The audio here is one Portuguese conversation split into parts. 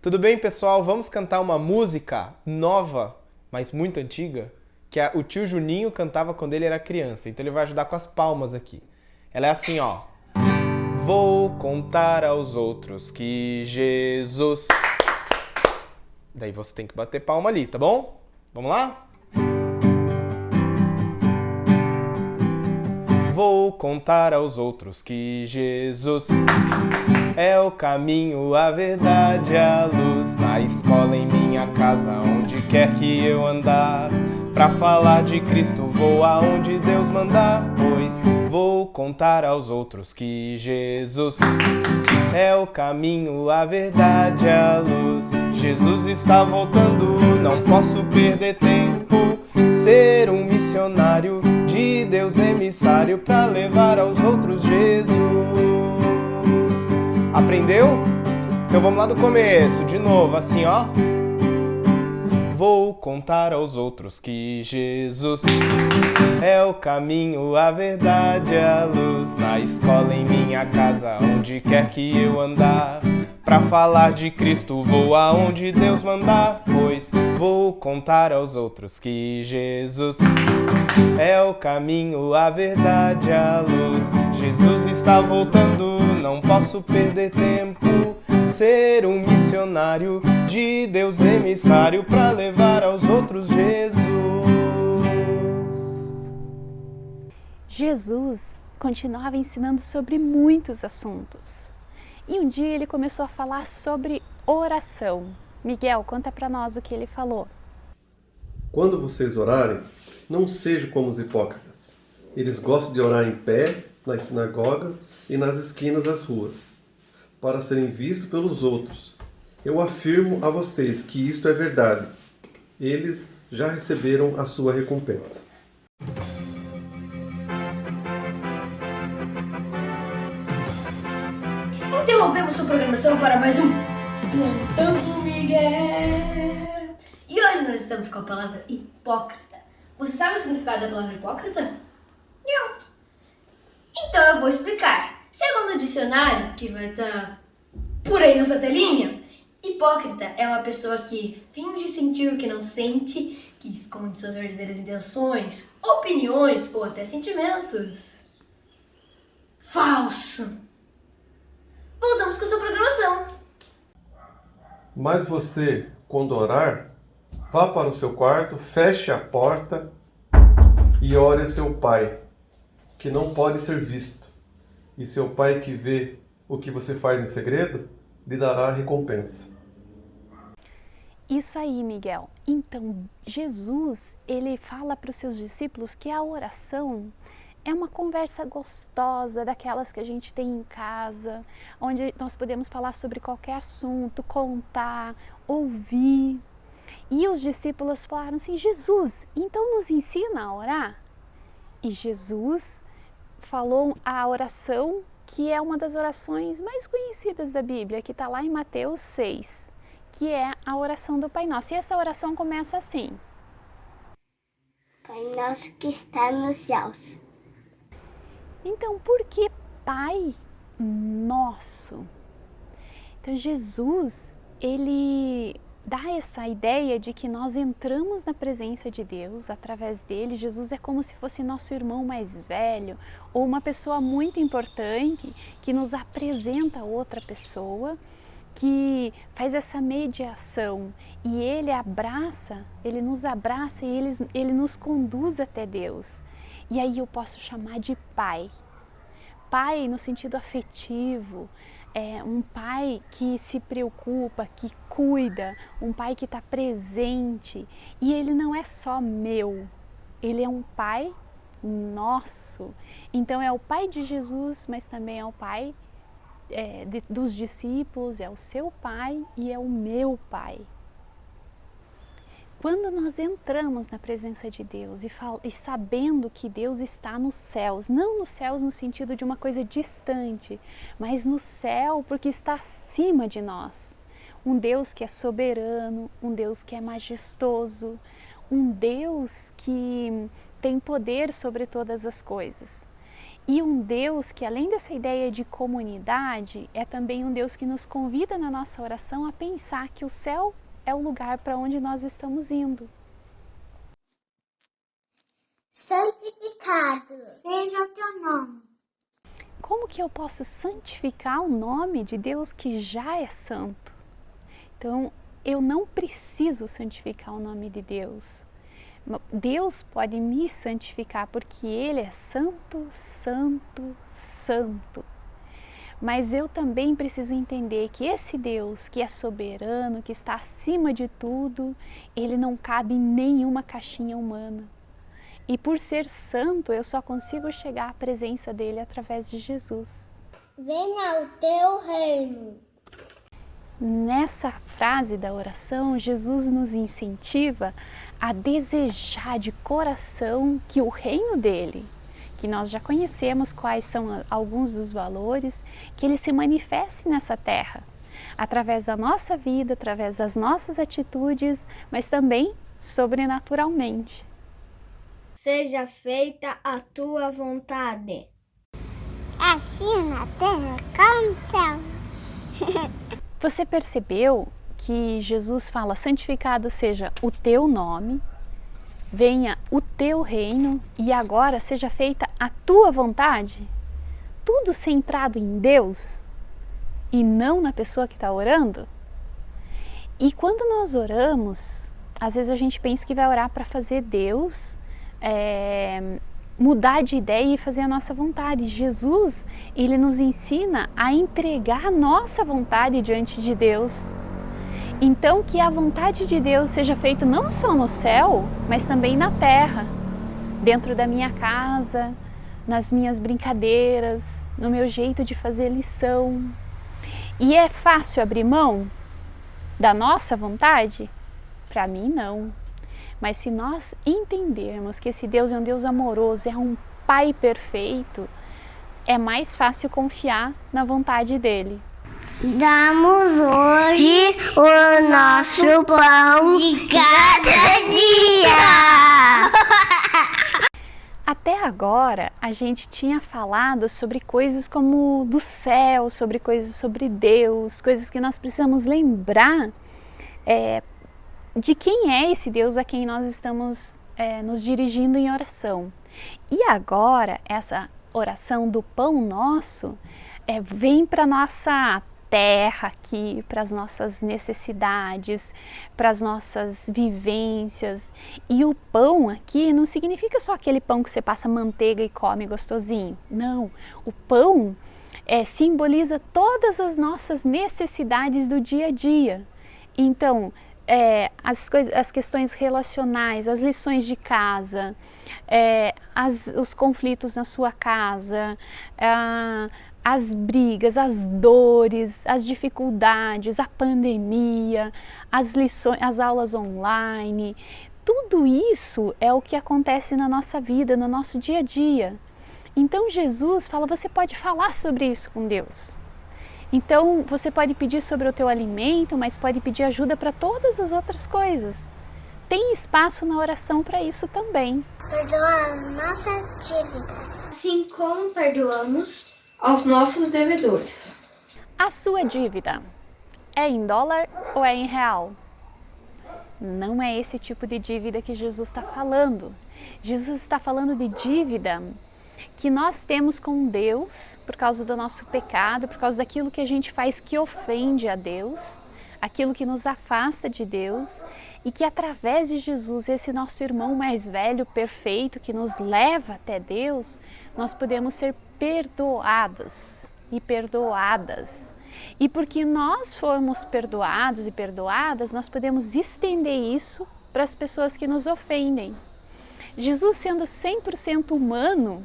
Tudo bem, pessoal? Vamos cantar uma música nova, mas muito antiga, que o tio Juninho cantava quando ele era criança. Então ele vai ajudar com as palmas aqui. Ela é assim, ó. Vou contar aos outros que Jesus... Daí você tem que bater palma ali, tá bom? Vamos lá? Vou contar aos outros que Jesus é o caminho, a verdade, a luz. Na escola, em minha casa, onde quer que eu andar, pra falar de Cristo vou aonde Deus mandar. Pois vou contar aos outros que Jesus é o caminho, a verdade, a luz. Jesus está voltando, não posso perder tempo. Ser um missionário de Deus emissário pra levar aos outros Jesus. Aprendeu? Então vamos lá do começo, de novo, assim ó. Vou contar aos outros que Jesus é o caminho, a verdade, a luz. Na escola, em minha casa, onde quer que eu andar, pra falar de Cristo vou aonde Deus mandar. Pois vou contar aos outros que Jesus é o caminho, a verdade, a luz. Jesus está voltando, não posso perder tempo. Ser um missionário de Deus emissário pra levar aos outros Jesus. Jesus continuava ensinando sobre muitos assuntos. E um dia ele começou a falar sobre oração. Miguel, conta pra nós o que ele falou. Quando vocês orarem, não sejam como os hipócritas. Eles gostam de orar em pé, nas sinagogas e nas esquinas das ruas, para serem vistos pelos outros. Eu afirmo a vocês que isto é verdade. Eles já receberam a sua recompensa. Interrompemos sua programação para mais um Plantão do Miguel. E hoje nós estamos com a palavra hipócrita. Você sabe o significado da palavra hipócrita? Não. Então eu vou explicar. Segundo o dicionário, que vai estar por aí na sua telinha, hipócrita é uma pessoa que finge sentir o que não sente, que esconde suas verdadeiras intenções, opiniões ou até sentimentos. Falso. Voltamos com a sua programação. Mas você, quando orar, vá para o seu quarto, feche a porta e ore a seu pai, que não pode ser visto. E seu pai, que vê o que você faz em segredo, lhe dará a recompensa. Isso aí, Miguel. Então, Jesus, ele fala para os seus discípulos que a oração é uma conversa gostosa, daquelas que a gente tem em casa, onde nós podemos falar sobre qualquer assunto, contar, ouvir. E os discípulos falaram assim: Jesus, então nos ensina a orar? E Jesus falou a oração que é uma das orações mais conhecidas da Bíblia, que está lá em Mateus 6, que é a oração do Pai Nosso. E essa oração começa assim: Pai nosso que está nos céus. Então, por que Pai Nosso? Então, Jesus, ele dá essa ideia de que nós entramos na presença de Deus através dele. Jesus é como se fosse nosso irmão mais velho ou uma pessoa muito importante que nos apresenta outra pessoa, que faz essa mediação e ele nos abraça e ele nos conduz até Deus. E aí eu posso chamar de pai. Pai no sentido afetivo, um pai que se preocupa, que cuida, um pai que está presente. E ele não é só meu, ele é um pai nosso. Então é o pai de Jesus, mas também é o pai dos discípulos, é o seu pai e é o meu pai. Quando nós entramos na presença de Deus e sabendo que Deus está nos céus, não nos céus no sentido de uma coisa distante, mas no céu porque está acima de nós. Um Deus que é soberano, um Deus que é majestoso, um Deus que tem poder sobre todas as coisas. E um Deus que, além dessa ideia de comunidade, é também um Deus que nos convida na nossa oração a pensar que o céu é o lugar para onde nós estamos indo. Santificado seja o teu nome. Como que eu posso santificar o nome de Deus que já é santo? Então, eu não preciso santificar o nome de Deus. Deus pode me santificar porque Ele é santo, santo, santo. Mas eu também preciso entender que esse Deus que é soberano, que está acima de tudo, Ele não cabe em nenhuma caixinha humana. E por ser santo, eu só consigo chegar à presença dEle através de Jesus. Venha o teu reino. Nessa frase da oração, Jesus nos incentiva a desejar de coração que o reino dele, que nós já conhecemos quais são alguns dos valores, que ele se manifeste nessa terra, através da nossa vida, através das nossas atitudes, mas também sobrenaturalmente. Seja feita a tua vontade. Assim na terra como no céu. Você percebeu que Jesus fala, santificado seja o teu nome, venha o teu reino e agora seja feita a tua vontade? Tudo centrado em Deus e não na pessoa que está orando? E quando nós oramos, às vezes a gente pensa que vai orar para fazer Deus mudar de ideia e fazer a nossa vontade. Jesus, ele nos ensina a entregar a nossa vontade diante de Deus. Então, que a vontade de Deus seja feita não só no céu, mas também na terra, dentro da minha casa, nas minhas brincadeiras, no meu jeito de fazer lição. E é fácil abrir mão da nossa vontade? Para mim, não. Mas se nós entendermos que esse Deus é um Deus amoroso, é um Pai perfeito, é mais fácil confiar na vontade dele. Damos hoje o nosso pão de cada dia. Até agora, a gente tinha falado sobre coisas como do céu, sobre coisas sobre Deus, coisas que nós precisamos lembrar de quem é esse Deus a quem nós estamos nos dirigindo em oração. E agora, essa oração do pão nosso vem para a nossa terra aqui, para as nossas necessidades, para as nossas vivências. E o pão aqui não significa só aquele pão que você passa manteiga e come gostosinho. Não, o pão simboliza todas as nossas necessidades do dia a dia. Então, as questões relacionais, as lições de casa, os conflitos na sua casa, as brigas, as dores, as dificuldades, a pandemia, as lições, as aulas online, tudo isso é o que acontece na nossa vida, no nosso dia a dia. Então Jesus fala, você pode falar sobre isso com Deus. Então você pode pedir sobre o teu alimento, mas pode pedir ajuda para todas as outras coisas. Tem espaço na oração para isso também. Perdoa nossas dívidas, Assim como perdoamos aos nossos devedores. A sua dívida é em dólar ou é em real? Não é esse tipo de dívida que Jesus está falando. Jesus está falando de dívida que nós temos com Deus por causa do nosso pecado, por causa daquilo que a gente faz que ofende a Deus, aquilo que nos afasta de Deus, e que através de Jesus, esse nosso irmão mais velho, perfeito, que nos leva até Deus, nós podemos ser perdoados e perdoadas. E porque nós formos perdoados e perdoadas, nós podemos estender isso para as pessoas que nos ofendem. Jesus, sendo 100% humano,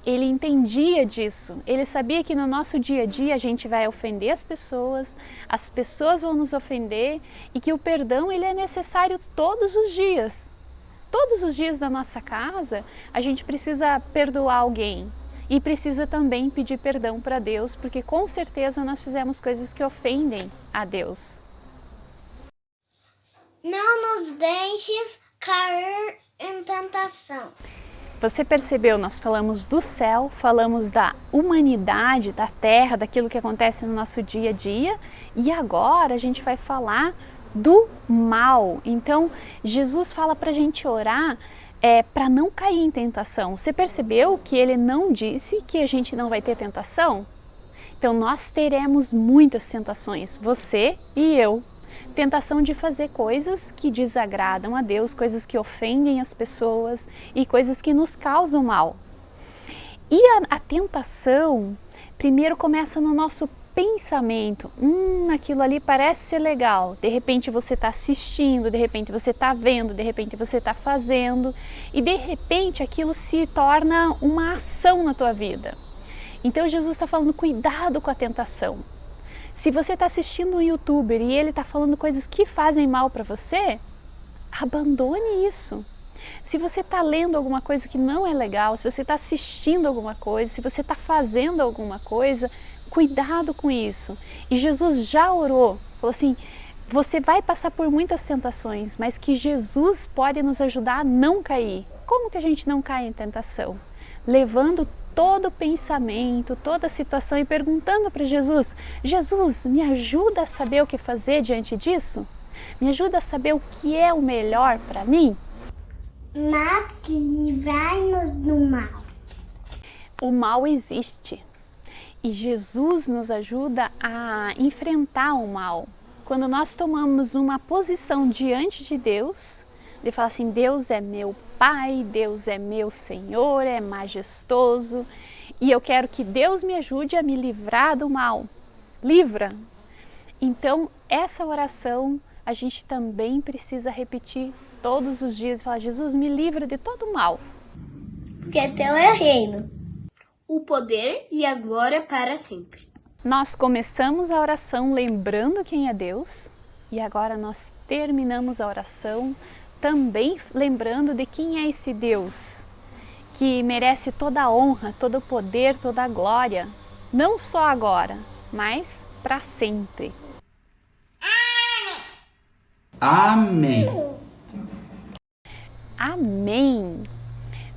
ele entendia disso, ele sabia que no nosso dia a dia a gente vai ofender as pessoas vão nos ofender e que o perdão ele é necessário todos os dias. Todos os dias da nossa casa a gente precisa perdoar alguém e precisa também pedir perdão para Deus, porque com certeza nós fizemos coisas que ofendem a Deus. não nos deixes cair em tentação. Você percebeu, nós falamos do céu, falamos da humanidade, da terra, daquilo que acontece no nosso dia a dia, e agora a gente vai falar do mal. Então, Jesus fala para a gente orar para não cair em tentação. Você percebeu que ele não disse que a gente não vai ter tentação? Então, nós teremos muitas tentações, você e eu. Tentação de fazer coisas que desagradam a Deus, coisas que ofendem as pessoas e coisas que nos causam mal. E a tentação, primeiro começa no nosso pensamento. Aquilo ali parece ser legal. De repente você está assistindo, de repente você está vendo, de repente você está fazendo e de repente aquilo se torna uma ação na tua vida. Então Jesus está falando, cuidado com a tentação. Se você está assistindo um youtuber e ele está falando coisas que fazem mal para você, abandone isso. Se você está lendo alguma coisa que não é legal, se você está assistindo alguma coisa, se você está fazendo alguma coisa, cuidado com isso. E Jesus já orou, falou assim, você vai passar por muitas tentações, mas que Jesus pode nos ajudar a não cair. Como que a gente não cai em tentação? Levando todo pensamento, toda situação e perguntando para Jesus, Jesus, me ajuda a saber o que fazer diante disso? Me ajuda a saber o que é o melhor para mim? Mas livrai-nos do mal. O mal existe e Jesus nos ajuda a enfrentar o mal. Quando nós tomamos uma posição diante de Deus, de falar assim, Deus é meu Pai, Deus é meu Senhor, é majestoso e eu quero que Deus me ajude a me livrar do mal. Livra! Então, essa oração a gente também precisa repetir todos os dias e falar, Jesus, me livra de todo mal. Porque teu é o reino, o poder e a glória para sempre. Nós começamos a oração lembrando quem é Deus e agora nós terminamos a oração também lembrando de quem é esse Deus que merece toda a honra, todo o poder, toda a glória, não só agora, mas para sempre. Amém. Amém.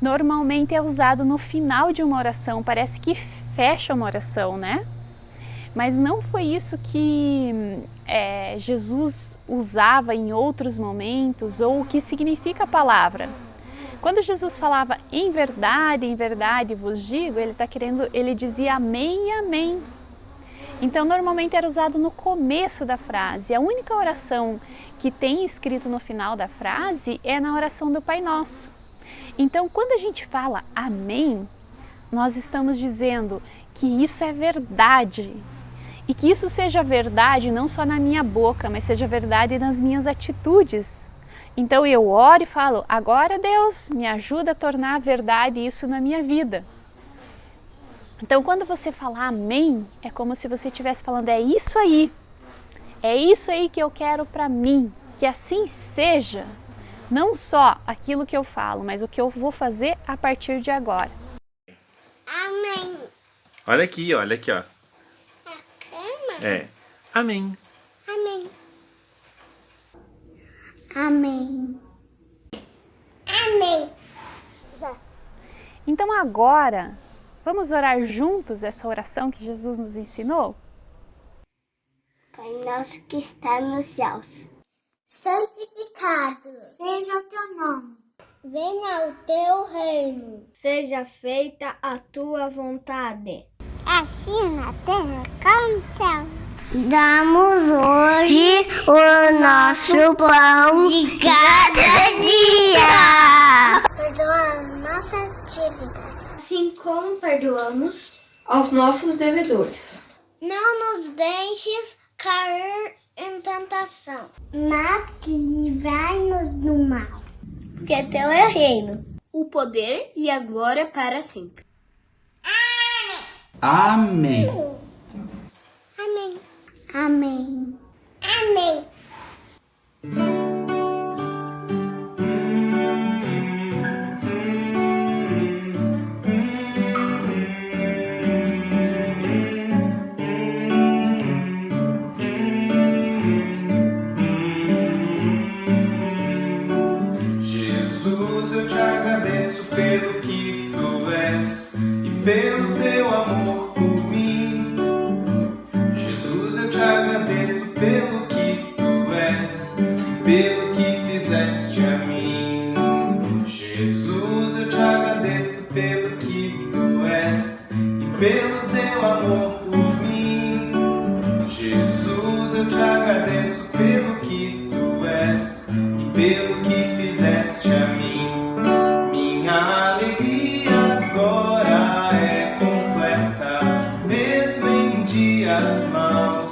Normalmente é usado no final de uma oração, parece que fecha uma oração, né? Mas não foi isso que Jesus usava em outros momentos ou o que significa a palavra. Quando Jesus falava em verdade vos digo, ele dizia amém e amém. Então normalmente era usado no começo da frase. A única oração que tem escrito no final da frase é na oração do Pai Nosso. Então quando a gente fala amém, nós estamos dizendo que isso é verdade. E que isso seja verdade não só na minha boca, mas seja verdade nas minhas atitudes. Então eu oro e falo, agora Deus me ajuda a tornar verdade isso na minha vida. Então quando você falar amém, é como se você estivesse falando, é isso aí que eu quero para mim, que assim seja. Não só aquilo que eu falo, mas o que eu vou fazer a partir de agora. Amém. Olha aqui, ó. A cama? É. Amém. Amém. Amém. Amém. Então agora, vamos orar juntos essa oração que Jesus nos ensinou? Pai nosso que está nos céus, santificado seja o teu nome. Venha o teu reino. Seja feita a tua vontade. Assim na terra como no céu. Dá-nos hoje o nosso pão de cada dia. Perdoa nossas dívidas, Assim como perdoamos aos nossos devedores. não nos deixes cair em tentação, mas livrai-nos do mal. Porque teu é o reino, o poder e a glória para sempre. Amém. Amém. Amém. Amém. Jesus, eu te agradeço agradeço pelo que tu és e pelo teu amor por mim. Jesus, eu te agradeço pelo que tu és e pelo que fizeste a mim. Jesus, eu te agradeço pelo que tu és e pelo teu amor por mim. Jesus, eu te agradeço pelo que tu és e pelo que fizeste a mim. Minha alegria agora é completa, mesmo em dias maus.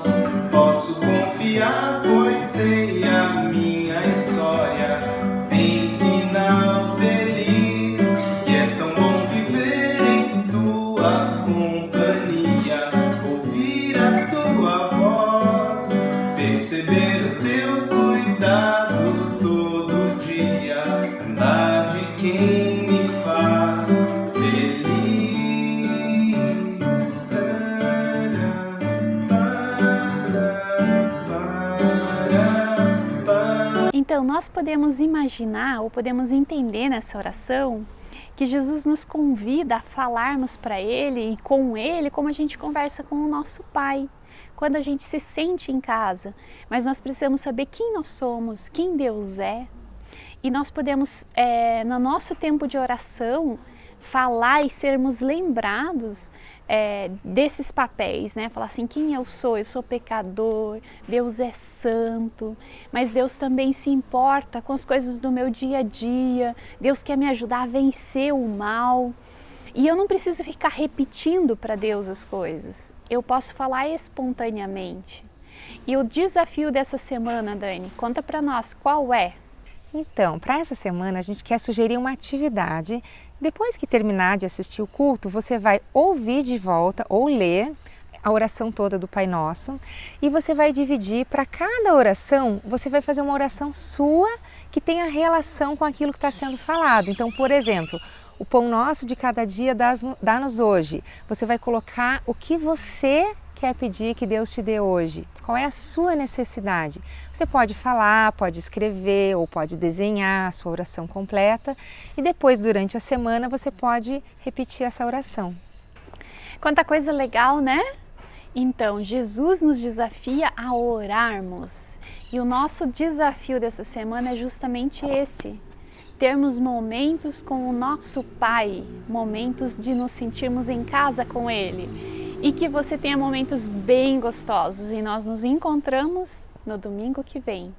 Posso confiar, pois sei a minha história tem final feliz. E é tão bom viver em tua companhia, ouvir a tua voz, perceber o teu cuidado todo dia, andar de quem me faz feliz. Então, nós podemos imaginar ou podemos entender nessa oração que Jesus nos convida a falarmos para Ele e com Ele como a gente conversa com o nosso Pai, quando a gente se sente em casa. Mas nós precisamos saber quem nós somos, quem Deus é. E nós podemos, no nosso tempo de oração, falar e sermos lembrados desses papéis, né? Falar assim, quem eu sou pecador, Deus é santo, mas Deus também se importa com as coisas do meu dia a dia, Deus quer me ajudar a vencer o mal. E eu não preciso ficar repetindo para Deus as coisas, eu posso falar espontaneamente. E o desafio dessa semana, Dani, conta para nós, qual é? Então, para essa semana a gente quer sugerir uma atividade. Depois que terminar de assistir o culto, você vai ouvir de volta ou ler a oração toda do Pai Nosso e você vai dividir para cada oração, você vai fazer uma oração sua que tenha relação com aquilo que está sendo falado. Então, por exemplo, o pão nosso de cada dia dá-nos hoje. Você vai colocar o que você quer pedir que Deus te dê hoje. Qual é a sua necessidade? Você pode falar, pode escrever ou pode desenhar a sua oração completa e depois, durante a semana, você pode repetir essa oração. Quanta coisa legal, né? Então, Jesus nos desafia a orarmos e o nosso desafio dessa semana é justamente esse. Termos momentos com o nosso Pai, momentos de nos sentirmos em casa com Ele. E que você tenha momentos bem gostosos e nós nos encontramos no domingo que vem.